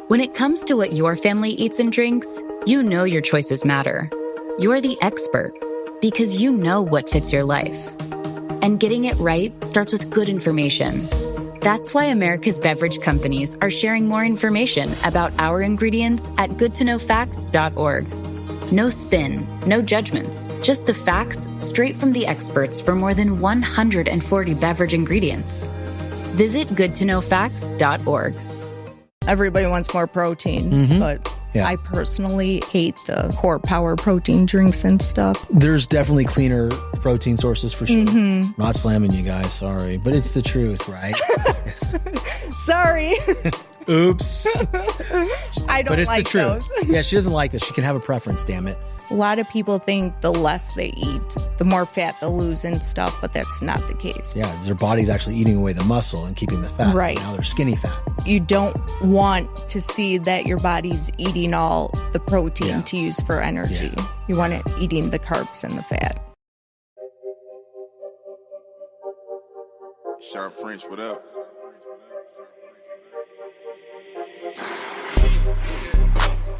When it comes to what your family eats and drinks, you know your choices matter. You're the expert because you know what fits your life. And getting it right starts with good information. That's why America's beverage companies are sharing more information about our ingredients at goodtoknowfacts.org. No spin, no judgments, just the facts straight from the experts for more than 140 beverage ingredients. Visit goodtoknowfacts.org. Everybody wants more protein, but I personally hate the Core Power protein drinks and stuff. There's definitely cleaner protein sources for sure. Not slamming you guys, sorry. But it's the truth, right? Sorry. Oops. I don't but it's like the truth. those. Yeah, she doesn't like this. She can have a preference, damn it. A lot of people think the less they eat, the more fat they'll lose and stuff, but that's not the case. Yeah, their body's actually eating away the muscle and keeping the fat. Right. Now they're skinny fat. You don't want to see that your body's eating all the protein to use for energy. Yeah. You want it eating the carbs and the fat. Sharp French, what up?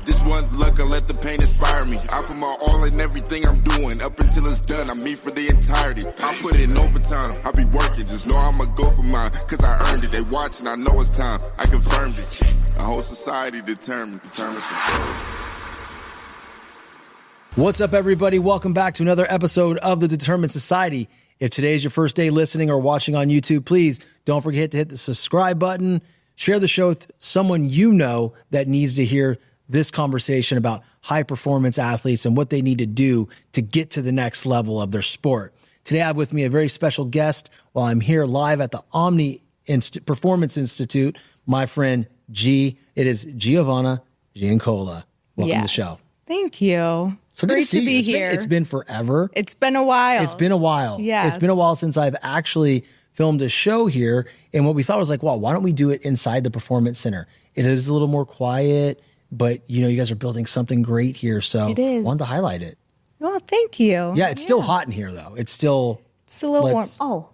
This one luck, I let the pain inspire me. I put my all in everything I'm doing. Up until it's done, I'm me for the entirety. I put in overtime, I be working. Just know I'ma go for mine, cause I earned it. They watching, I know it's time. I confirmed it. A whole society determined to show. What's up, everybody? Welcome back to another episode of the Determined Society. If today's your first day listening or watching on YouTube, please don't forget to hit the subscribe button. Share the show with someone you know that needs to hear this conversation about high-performance athletes and what they need to do to get to the next level of their sport. Today, I have with me a very special guest while I'm here live at the Omni Performance Institute, my friend G. It is Giovanna Giancola. Welcome to the show. Thank you. So great to be you. here. It's been forever. It's been a while. It's been a while. Yes. It's been a while since I've actually filmed a show here. And what we thought was like, wow, why don't we do it inside the Performance Center? It is a little more quiet, but you guys are building something great here. So it is. I wanted to highlight it. Well, thank you. Yeah, it's still hot in here though. It's a little warm. Oh.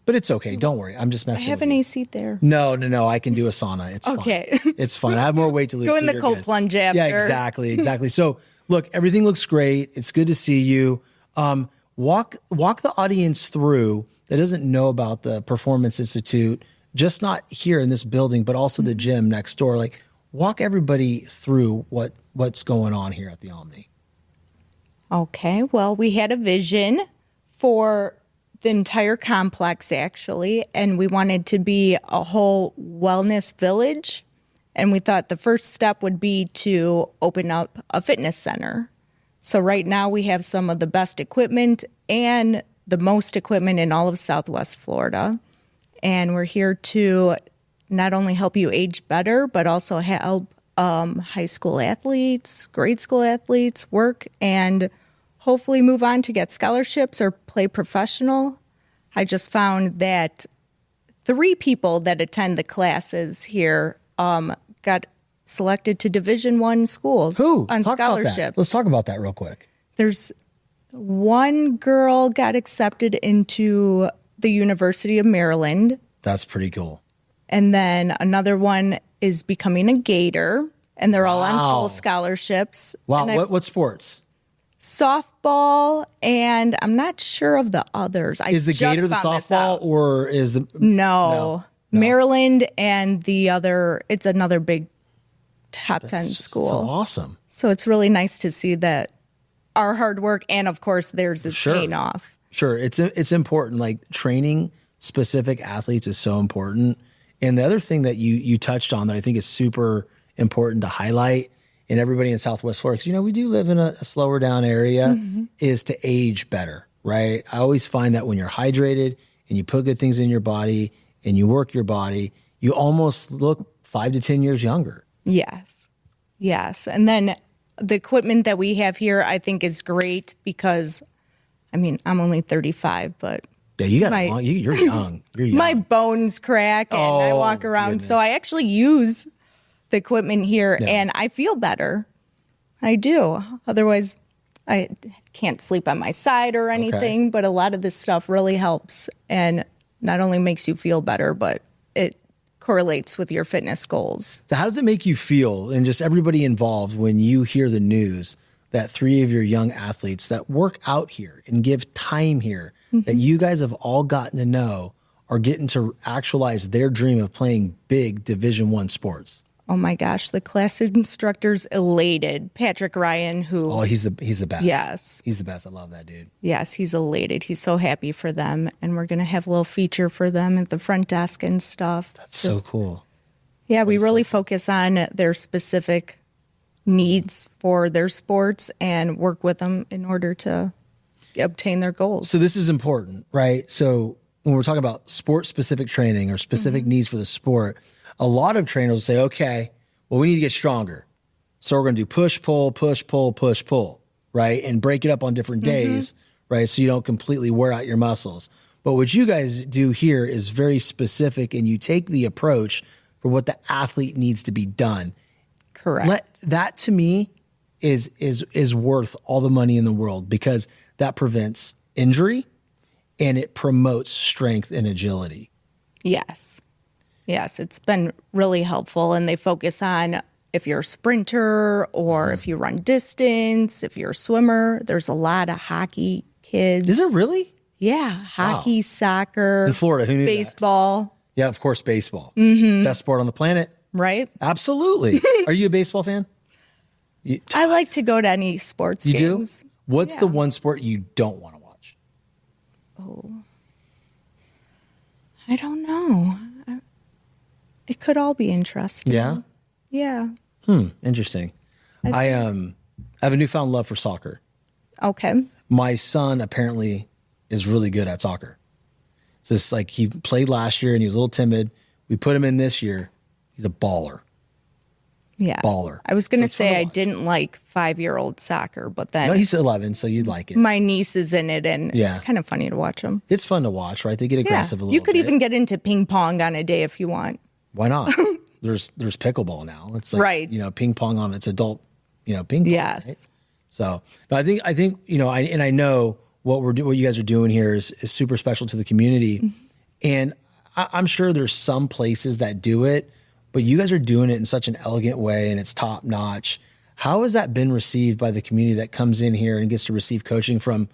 But it's okay. Don't worry. I'm just messing with you. I have an AC there. No. I can do a sauna. It's okay. Fine. It's fine. I have more weight to lose. Go in the cold plunge after. Yeah, exactly. So look, everything looks great. It's good to see you. Walk the audience through that doesn't know about the Performance Institute, just not here in this building, but also the gym next door. Like, walk everybody through what's going on here at the Omni. Okay. Well, we had a vision for the entire complex, actually, and we wanted to be a whole wellness village. And we thought the first step would be to open up a fitness center. So right now we have some of the best equipment and the most equipment in all of Southwest Florida. And we're here to not only help you age better, but also help high school athletes, grade school athletes work and hopefully move on to get scholarships or play professional. I just found that 3 people that attend the classes here got selected to Division I schools on scholarships. Let's talk about that real quick. There's one girl got accepted into the University of Maryland. That's pretty cool. And then another one is becoming a Gator, and they're all on full scholarships. Wow, what sports? Softball, and I'm not sure of the others. Is the Gator the softball, or is the... No. Maryland and the other, it's another big top 10 school. So awesome. So it's really nice to see that our hard work and, of course, theirs is paying off. Sure. It's important. Like, training specific athletes is so important. And the other thing that you touched on that I think is super important to highlight, and everybody in Southwest Florida, because, we do live in a slower down area, is to age better, right? I always find that when you're hydrated and you put good things in your body and you work your body, you almost look 5 to 10 years younger. Yes. And then the equipment that we have here, I think, is great because, I'm only 35, but yeah, you're young. You're young. My bones crack and I walk around. Goodness. So I actually use the equipment here and I feel better. I do. Otherwise, I can't sleep on my side or anything, but a lot of this stuff really helps and not only makes you feel better, but it correlates with your fitness goals. So how does it make you feel, and just everybody involved, when you hear the news that 3 of your young athletes that work out here and give time here, that you guys have all gotten to know, are getting to actualize their dream of playing big Division I sports? Oh my gosh, the class instructor's elated. Patrick Ryan, who... Oh, he's the best. Yes. He's the best. I love that dude. Yes, he's elated. He's so happy for them. And we're going to have a little feature for them at the front desk and stuff. That's so cool. Yeah, we really focus on their specific needs for their sports and work with them in order to obtain their goals. So this is important, right? So when we're talking about sport-specific training or specific needs for the sport, a lot of trainers will say, okay, well, we need to get stronger. So we're going to do push, pull, push, pull, push, pull, right? And break it up on different days, right? So you don't completely wear out your muscles. But what you guys do here is very specific, and you take the approach for what the athlete needs to be done. Correct. That to me is worth all the money in the world, because that prevents injury and it promotes strength and agility. Yes. Yes, it's been really helpful. And they focus on if you're a sprinter or if you run distance, if you're a swimmer. There's a lot of hockey kids. Is it really? Yeah. Hockey, soccer. In Florida, who knew baseball. Yeah, of course, baseball. Best sport on the planet. Right? Absolutely. Are you a baseball fan? I like to go to any sports games. Do? What's the one sport you don't want to watch? Oh, I don't know. It could all be interesting. Yeah? Yeah. Interesting. I have a newfound love for soccer. Okay. My son apparently is really good at soccer. So it's like he played last year and he was a little timid. We put him in this year. He's a baller. Yeah. Baller. I was going to So it's fun say to I watch. didn't like 5-year-old soccer, but then No, he's 11, so you'd like it. my niece is in it, and Yeah. it's kind of funny to watch them. It's fun to watch, right? They get Yeah. aggressive a little You could bit. even get into ping pong on a day if you want. Why not? There's pickleball now. It's like, Right. ping pong on its adult, ping pong. Yes. Right? So no, I think I know what you guys are doing here is super special to the community, and I'm sure there's some places that do it, but you guys are doing it in such an elegant way and it's top notch. How has that been received by the community that comes in here and gets to receive coaching from?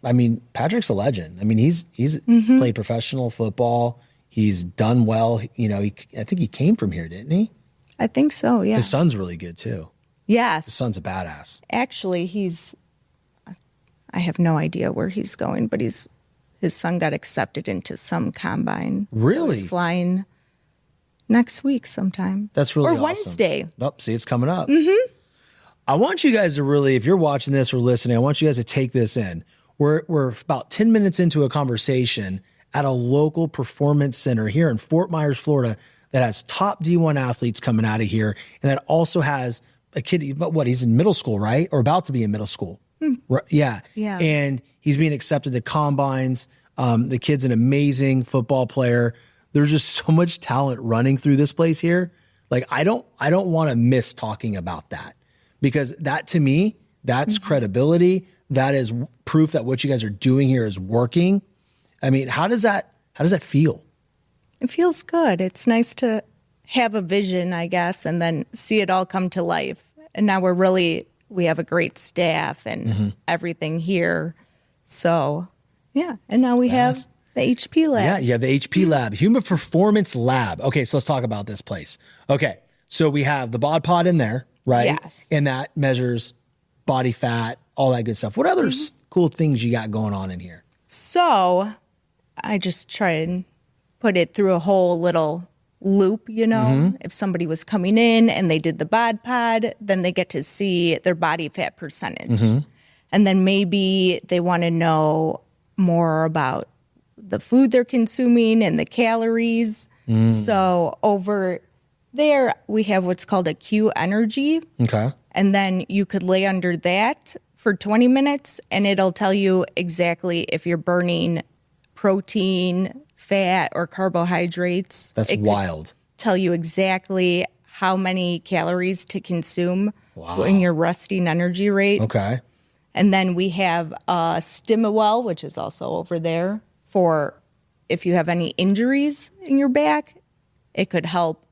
I mean, Patrick's a legend. I mean, he's played professional football. He's done well. I think he came from here, didn't he? I think so, yeah. His son's really good too. Yes. His son's a badass. Actually, I have no idea where he's going, but his son got accepted into some combine. Really? So he's flying next week sometime. That's really awesome. Or Wednesday. Oh, see, it's coming up. I want you guys to really, if you're watching this or listening, I want you guys to take this in. We're about 10 minutes into a conversation at a local performance center here in Fort Myers, Florida, that has top D1 athletes coming out of here, and that also has a kid, but he's in middle school, right? Or about to be in middle school. Right, yeah. Yeah. And he's being accepted to combines. The kid's an amazing football player. There's just so much talent running through this place here. Like, I don't want to miss talking about that, because that, to me, that's credibility. That is proof that what you guys are doing here is working. I mean, how does that feel? It feels good. It's nice to have a vision, I guess, and then see it all come to life. And now we have a great staff and everything here. So, yeah. And now we have the HP lab. Yeah, you have the HP lab, Human Performance Lab. Okay, so let's talk about this place. Okay, so we have the bod pod in there, right? Yes. And that measures body fat, all that good stuff. What other cool things you got going on in here? So I just try and put it through a whole little loop, If somebody was coming in and they did the bod pod, then they get to see their body fat percentage. And then maybe they want to know more about the food they're consuming and the calories. So over there, we have what's called a Q energy. Okay. And then you could lay under that for 20 minutes and it'll tell you exactly if you're burning protein, fat, or carbohydrates. That's wild. Tell you exactly how many calories to consume in your resting energy rate. Okay. And then we have Stimawell, which is also over there for if you have any injuries in your back. It could help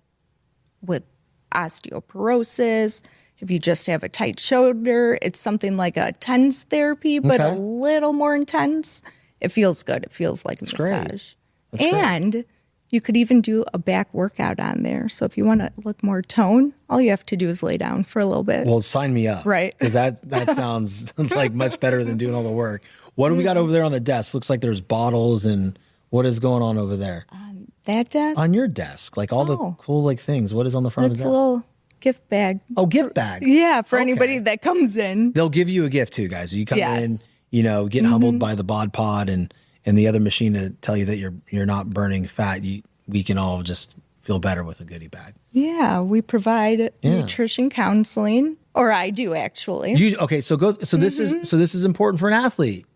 with osteoporosis. If you just have a tight shoulder, it's something like a TENS therapy, but a little more intense. It feels good. It feels like a massage. And you could even do a back workout on there. So if you want to look more toned, all you have to do is lay down for a little bit. Well, sign me up. Right. Because that sounds like much better than doing all the work. What do we got over there on the desk? Looks like there's bottles, and what is going on over there? On that desk? On your desk. Like all the cool like things. What is on the front of the desk? It's a little gift bag. Oh, gift bag. Yeah, for anybody that comes in. They'll give you a gift too, guys. You come in, you know, get humbled by the bod pod and the other machine to tell you that you're not burning fat. We can all just feel better with a goodie bag. Yeah, we provide nutrition counseling, or I do actually. So this is important for an athlete.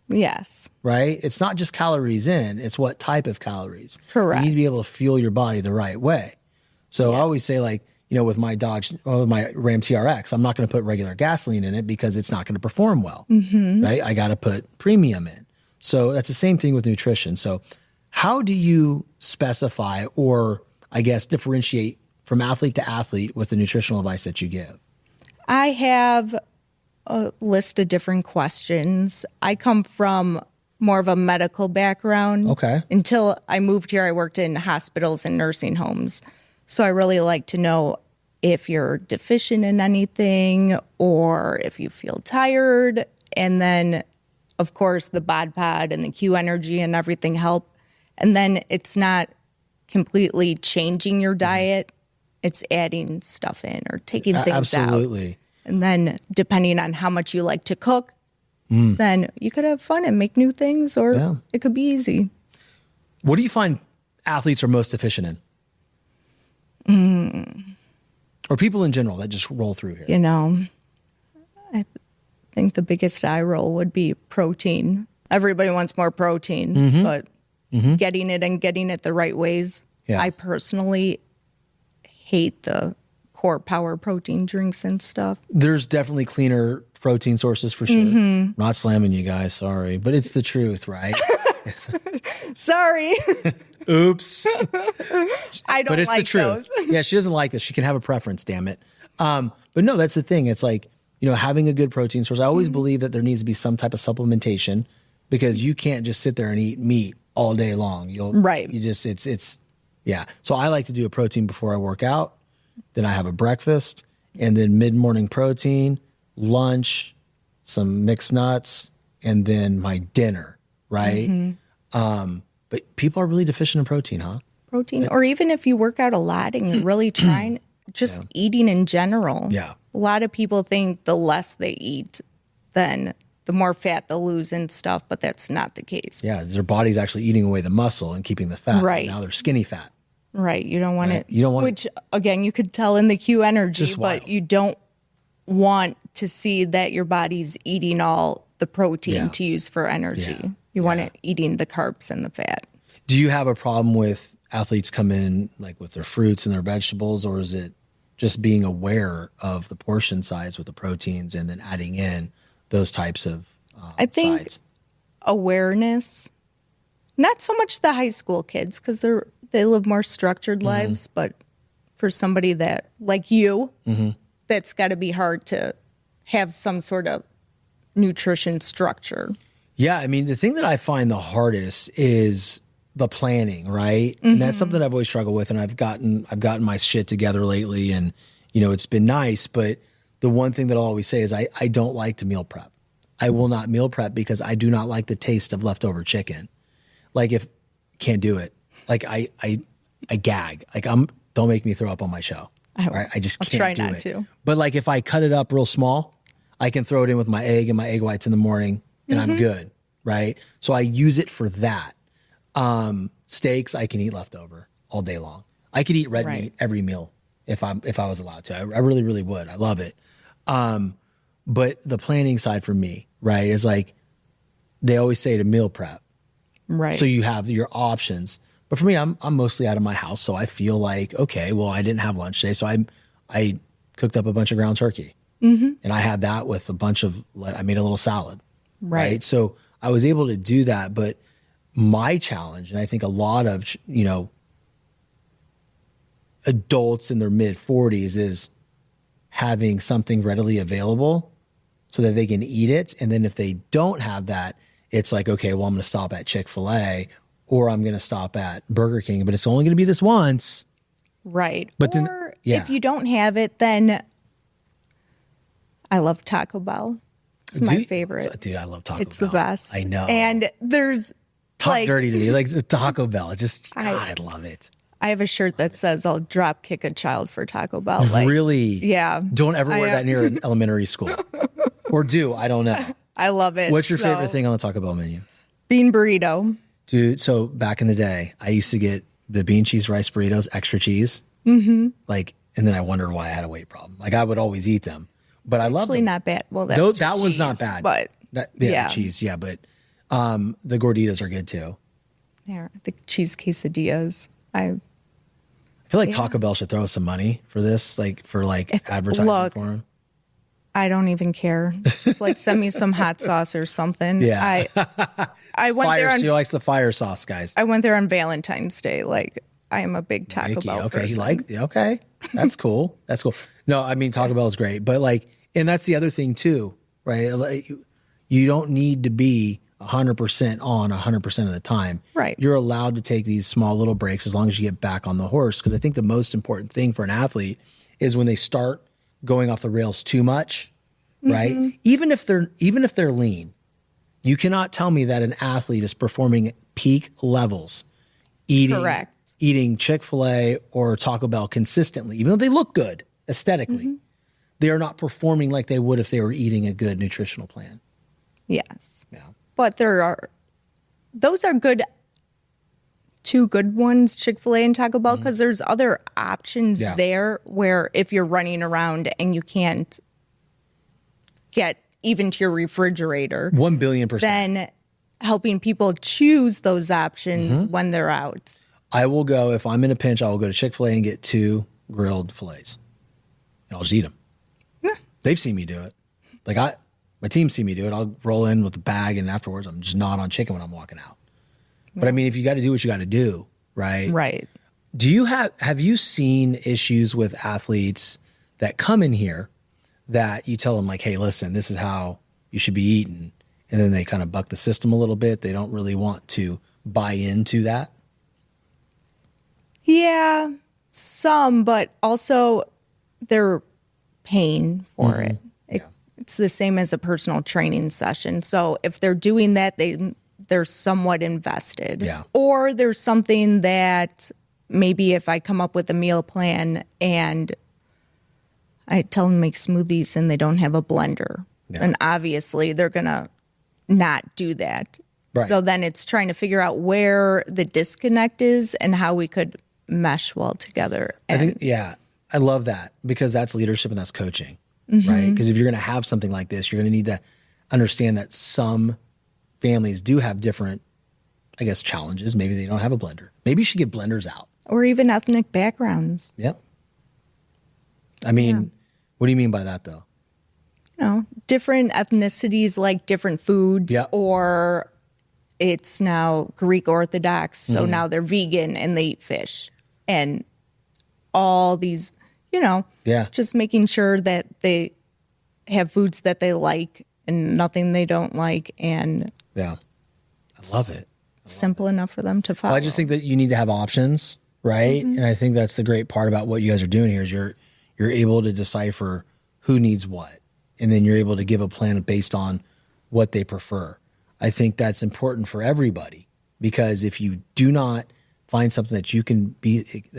Yes. Right? It's not just calories in, it's what type of calories. Correct. You need to be able to fuel your body the right way. So I always say, like, you know, with my my Ram TRX, I'm not going to put regular gasoline in it because it's not going to perform well. Right? I got to put premium in. So that's the same thing with nutrition. So how do you specify, or I guess differentiate from athlete to athlete with the nutritional advice that you give? I have a list of different questions. I come from more of a medical background. Okay. Until I moved here, I worked in hospitals and nursing homes. So I really like to know if you're deficient in anything or if you feel tired. And then, of course, the bod pod and the Q energy and everything help. And then it's not completely changing your diet. It's adding stuff in or taking things out. Absolutely. And then depending on how much you like to cook, then you could have fun and make new things, or it could be easy. What do you find athletes are most deficient in? Or people in general that just roll through here? You know, I think the biggest eye roll would be protein. Everybody wants more protein, but getting it the right ways. Yeah. I personally hate the core power protein drinks and stuff. There's definitely cleaner protein sources for sure. Not slamming you guys, sorry. But it's the truth, right? Sorry. Oops. I don't but it's like the truth. those. Yeah, she doesn't like this. She can have a preference, damn it. But no, that's the thing. It's like, you know, having a good protein source. I always believe that there needs to be some type of supplementation, because you can't just sit there and eat meat all day long. So I like to do a protein before I work out. Then I have a breakfast, and then mid-morning protein, lunch, some mixed nuts, and then my dinner, right? But people are really deficient in protein, huh? Protein, or even if you work out a lot and you're really trying, just eating in general. Yeah. A lot of people think the less they eat, then the more fat they'll lose and stuff, but that's not the case. Yeah, their body's actually eating away the muscle and keeping the fat. Right. Now they're skinny fat. Right. You don't want it. You don't want which, again, you could tell in the Q energy, Just wild. but you don't want to see that your body's eating all the protein to use for energy. Yeah. You want it eating the carbs and the fat. Do you have a problem with athletes come in like with their fruits and their vegetables, or is it just being aware of the portion size with the proteins and then adding in those types of I think sides? Awareness, not so much the high school kids, because they live more structured lives, but for somebody that, like you, that's got to be hard to have some sort of nutrition structure. Yeah, I mean, the thing that I find the hardest is the planning, right? And that's something I've always struggled with, and I've gotten my shit together lately, and you know, it's been nice, but the one thing that I'll always say is I don't like to meal prep. I will not meal prep because I do not like the taste of leftover chicken. Like, can't do it. Like I gag. Like don't make me throw up on my show. Right? I just can't try do not it. to. But like if I cut it up real small, I can throw it in with my egg and my egg whites in the morning, and I'm good. Right? So I use it for that. Steaks I can eat leftover all day long. I could eat red meat every meal if I was allowed to. I really, really would. I love it. But the planning side for me, right, is like they always say to meal prep. Right. So you have your options. But for me, I'm mostly out of my house, so I feel like, okay, well, I didn't have lunch today, so I cooked up a bunch of ground turkey. And I had that with I made a little salad. Right. So I was able to do that, but my challenge, and I think a lot of, you know, adults in their mid 40s is having something readily available so that they can eat it. And then if they don't have that, it's like, okay, well, I'm going to stop at Chick-fil-A or I'm going to stop at Burger King, but it's only going to be this once. Right. But or then, yeah. if you don't have it, then I love Taco Bell. It's my favorite. Dude, I love Taco Bell. It's the best. I know. And there's Talk dirty to me. Like Taco Bell. I love it. I have a shirt that says I'll drop kick a child for Taco Bell. Like, really? Yeah. Don't ever wear that near an elementary school. Or do. I don't know. I love it. What's your favorite thing on the Taco Bell menu? Bean burrito. Dude, so back in the day, I used to get the bean cheese rice burritos, extra cheese. Mm-hmm. Like, and then I wondered why I had a weight problem. Like, I would always eat them. But I love them. Actually not bad. Well, that one's not bad. But the cheese, yeah. But the gorditas are good too. Yeah, the cheese quesadillas. I feel like Taco Bell should throw us some money for this, for advertising for them. I don't even care. Just like send me some hot sauce or something. Yeah. I went there. She likes the fire sauce, guys. I went there on Valentine's Day. Like, I am a big Taco Bell person. Okay. That's cool. That's cool. No, I mean, Taco Bell is great. But and that's the other thing too, right? Like, you don't need to be 100% on 100% of the time. Right. You're allowed to take these small little breaks as long as you get back on the horse. Because I think the most important thing for an athlete is when they start going off the rails too much, right? Mm-hmm. Even if they're lean, you cannot tell me that an athlete is performing at peak levels eating Chick-fil-A or Taco Bell consistently, even though they look good aesthetically. Mm-hmm. They are not performing like they would if they were eating a good nutritional plan. Yes. Yeah. But those are two good ones, Chick-fil-A and Taco Bell, because there's other options there where if you're running around and you can't get even to your refrigerator. 1 billion%. Then helping people choose those options when they're out. I will go, if I'm in a pinch, I will go to Chick-fil-A and get 2 grilled fillets. And I'll just eat them. Yeah. They've seen me do it. My team see me do it. I'll roll in with the bag and afterwards I'm just not on chicken when I'm walking out. But I mean, if you got to do what you got to do, right? Right. Do you have you seen issues with athletes that come in here that you tell them like, hey, listen, this is how you should be eating. And then they kind of buck the system a little bit. They don't really want to buy into that. Yeah, some, but also they're paying for it. It's the same as a personal training session. So if they're doing that, they're somewhat invested. Yeah. Or there's something that maybe if I come up with a meal plan and I tell them to make smoothies and they don't have a blender, and obviously they're going to not do that. Right. So then it's trying to figure out where the disconnect is and how we could mesh well together. I love that because that's leadership and that's coaching. Right? Because if you're going to have something like this, you're going to need to understand that some families do have different, I guess, challenges. Maybe they don't have a blender. Maybe you should get blenders out. Or even ethnic backgrounds. Yep. I mean, what do you mean by that, though? Different ethnicities like different foods, or it's now Greek Orthodox, so now they're vegan and they eat fish. And all these... just making sure that they have foods that they like and nothing they don't like. And I love it. Simple enough for them to follow. Well, I just think that you need to have options, right? And I think that's the great part about what you guys are doing here is you're able to decipher who needs what. And then you're able to give a plan based on what they prefer. I think that's important for everybody because if you do not find something that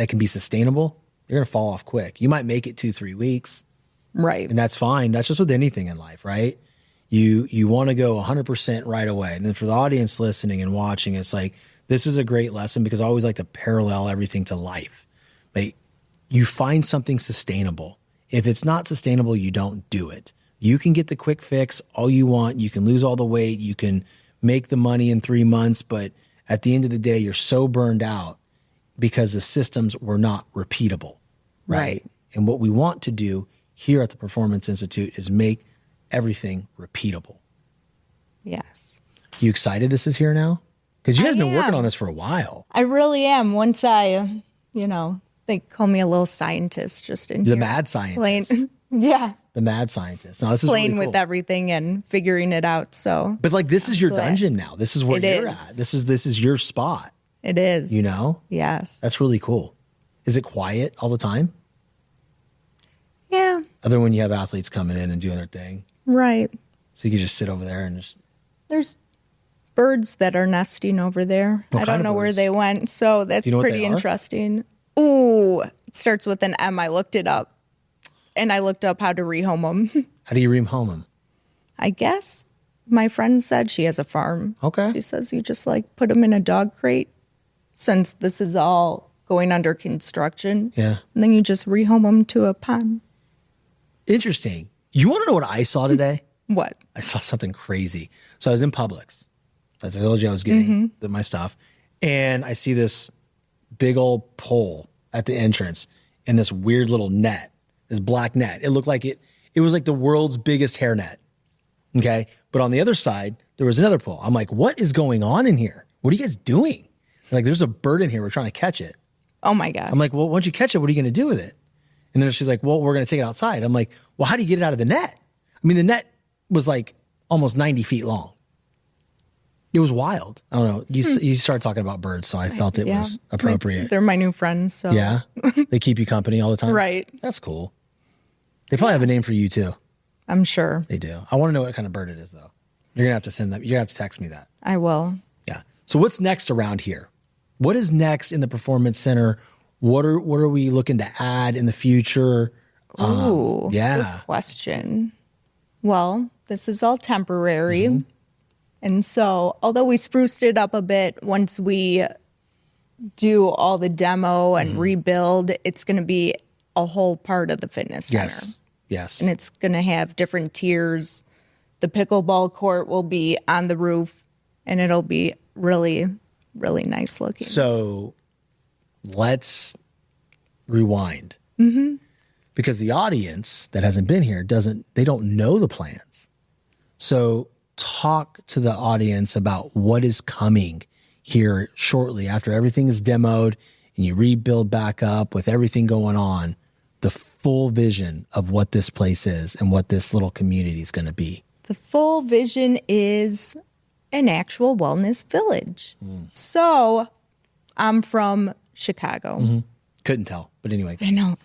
can be sustainable, you're going to fall off quick. You might make it 2-3 weeks. Right. And that's fine. That's just with anything in life, right? You want to go 100% right away. And then for the audience listening and watching, it's like, this is a great lesson because I always like to parallel everything to life. Like, you find something sustainable. If it's not sustainable, you don't do it. You can get the quick fix all you want. You can lose all the weight. You can make the money in 3 months. But at the end of the day, you're so burned out because the systems were not repeatable, right? And what we want to do here at the Performance Institute is make everything repeatable. Yes. You excited this is here now? Because you guys have been working on this for a while. I really am. Once I, They call me a little scientist just in The here. mad scientist. Yeah. The mad scientist. No, this is Playing really cool. with everything and figuring it out. So But like, this is your glad. dungeon now. This is where It you're is. at. This is your spot. it is. You know? Yes. That's really cool. Is it quiet all the time? Yeah. Other than when you have athletes coming in and doing their thing. Right. So you can just sit over there and just. There's birds that are nesting over there. What I kind don't of know where birds? they went. So that's you know what pretty they are? interesting. Ooh, it starts with an M. I looked it up. And I looked up how to rehome them. How do you rehome them? I guess my friend said she has a farm. Okay. She says you just like put them in a dog crate since this is all going under construction. Yeah. And then you just rehome them to a pond. Interesting. You want to know what I saw today? What? I saw something crazy. So I was in Publix. As I told you, I was getting my stuff. And I see this big old pole at the entrance and this weird little net, this black net. It looked like it was like the world's biggest hairnet. Okay. But on the other side, there was another pole. I'm like, what is going on in here? What are you guys doing? They're like, there's a bird in here. We're trying to catch it. Oh my God. I'm like, well, once you catch it, what are you going to do with it? And then she's like, well, we're going to take it outside. I'm like, well, how do you get it out of the net? I mean, the net was like almost 90 feet long. It was wild. I don't know. You started talking about birds, so I felt it was appropriate. They're my new friends. So Yeah. They keep you company all the time. Right. That's cool. They probably have a name for you too. I'm sure They do. I want to know what kind of bird it is though. You're going to have to send that. You're going to have to text me that. I will. Yeah. So what's next around here? What is next in the Performance Center? What are we looking to add in the future? Ooh, yeah. good question. Well, this is all temporary. Mm-hmm. And so, although we spruced it up a bit, once we do all the demo and rebuild, it's going to be a whole part of the fitness center. Yes. Yes. And it's going to have different tiers. The pickleball court will be on the roof, and it'll be really, really nice looking. So let's rewind. Because the audience that hasn't been here they don't know the plans. So talk to the audience about what is coming here shortly after everything is demoed and you rebuild back up with everything going on, the full vision of what this place is and what this little community is going to be. The full vision is an actual wellness village. So I'm from Chicago. Couldn't tell, but anyway. I know.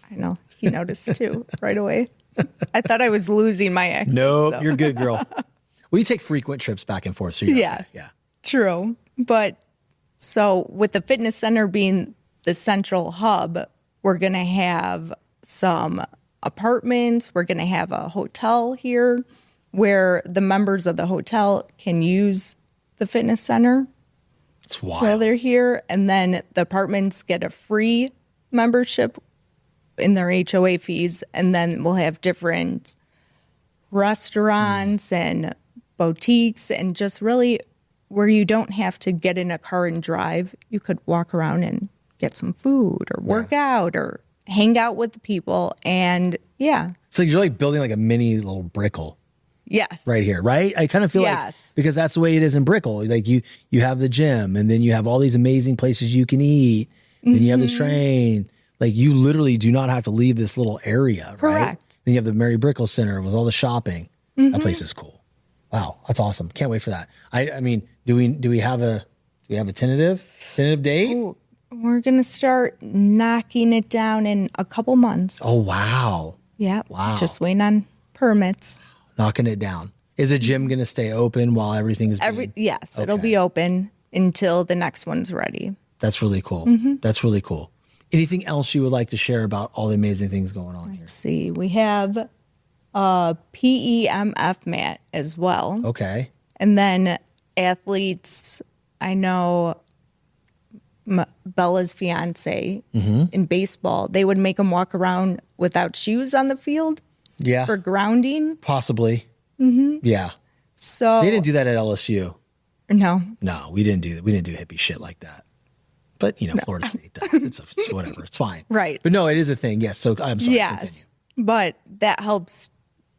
He noticed too right away. I thought I was losing my accent. No, so. you're good, girl. Well, you take frequent trips back and forth. So you're Yes. okay. Yeah. True. But so with the fitness center being the central hub, we're going to have some apartments. We're going to have a hotel here where the members of the hotel can use the fitness center It's wild. while they're here. And then the apartments get a free membership in their HOA fees. And then we'll have different restaurants and boutiques and just really where you don't have to get in a car and drive. You could walk around and get some food or work out or hang out with the people. And yeah, So you're like building like a mini little Brickle yes. right here, right? I kind of feel Yes. like, because that's the way it is in Brickle. Like you have the gym and then you have all these amazing places you can eat. Then you have the train. Like you literally do not have to leave this little area, right? Correct. Then you have the Mary Brickle Center with all the shopping. That place is cool. Wow, that's awesome. Can't wait for that. I mean, do we have a tentative date? Ooh, we're going to start knocking it down in a couple months. Oh wow. Yeah. Wow. Just waiting on permits. Knocking it down. Is the gym going to stay open while everything is being... Yes, it'll Okay. be open until the next one's ready. That's really cool. That's really cool. Anything else you would like to share about all the amazing things going on here? Let's see. We have a PEMF mat as well. Okay. And then athletes, I know Bella's fiance in baseball, they would make them walk around without shoes on the field Yeah. for grounding. Possibly. Yeah. So They didn't do that at LSU. no, No, we didn't do that. We didn't do hippie shit like that. But, Florida State does. It's whatever. It's fine. Right. But no, it is a thing. Yes. So I'm sorry. yes, but that helps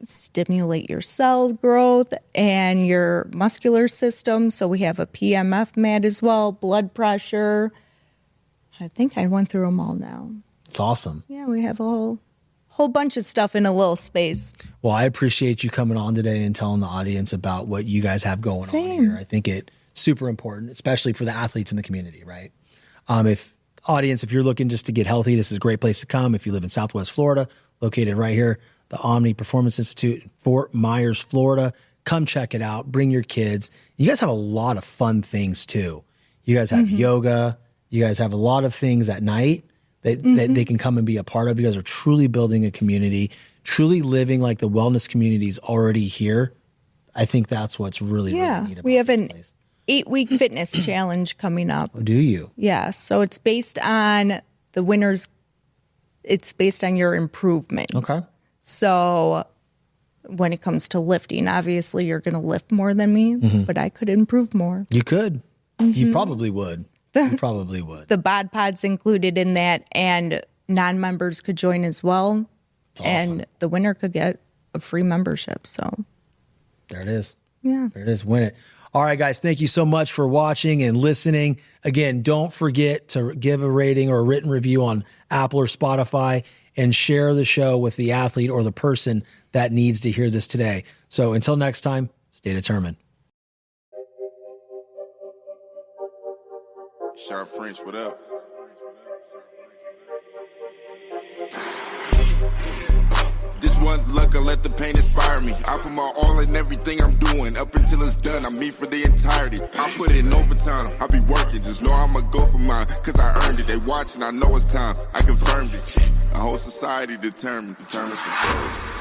stimulate your cell growth and your muscular system. So we have a PMF mat as well, blood pressure. I think I went through them all now. It's awesome. Yeah, we have a whole bunch of stuff in a little space. Well, I appreciate you coming on today and telling the audience about what you guys have going on here. I think it's super important, especially for the athletes in the community, right? If you're looking just to get healthy, this is a great place to come. If you live in Southwest Florida, located right here, the Omni Performance Institute in Fort Myers, Florida. Come check it out. Bring your kids. You guys have a lot of fun things too. You guys have yoga. You guys have a lot of things at night that they can come and be a part of. You guys are truly building a community, truly living like the wellness community is already here. I think that's what's really neat about we have this an place. 8-week fitness challenge coming up. Oh, do you? Yeah, so it's based on the winners. It's based on your improvement. Okay. So when it comes to lifting, obviously you're going to lift more than me, but I could improve more. You could. You probably would. You probably would. The bod pod's included in that, and non-members could join as well. It's awesome. And the winner could get a free membership. So there it is. Yeah. There it is. Win it. All right, guys. Thank you so much for watching and listening. Again, don't forget to give a rating or a written review on Apple or Spotify and share the show with the athlete or the person that needs to hear this today. So until next time, stay determined. Sharp French, what up? This one luck, I let the pain inspire me. I put my all in everything I'm doing. Up until it's done, I'm me for the entirety. I put it in overtime, I be working. Just know I'ma go for mine, cause I earned it. They watching, I know it's time, I confirmed it. A whole society determined to show.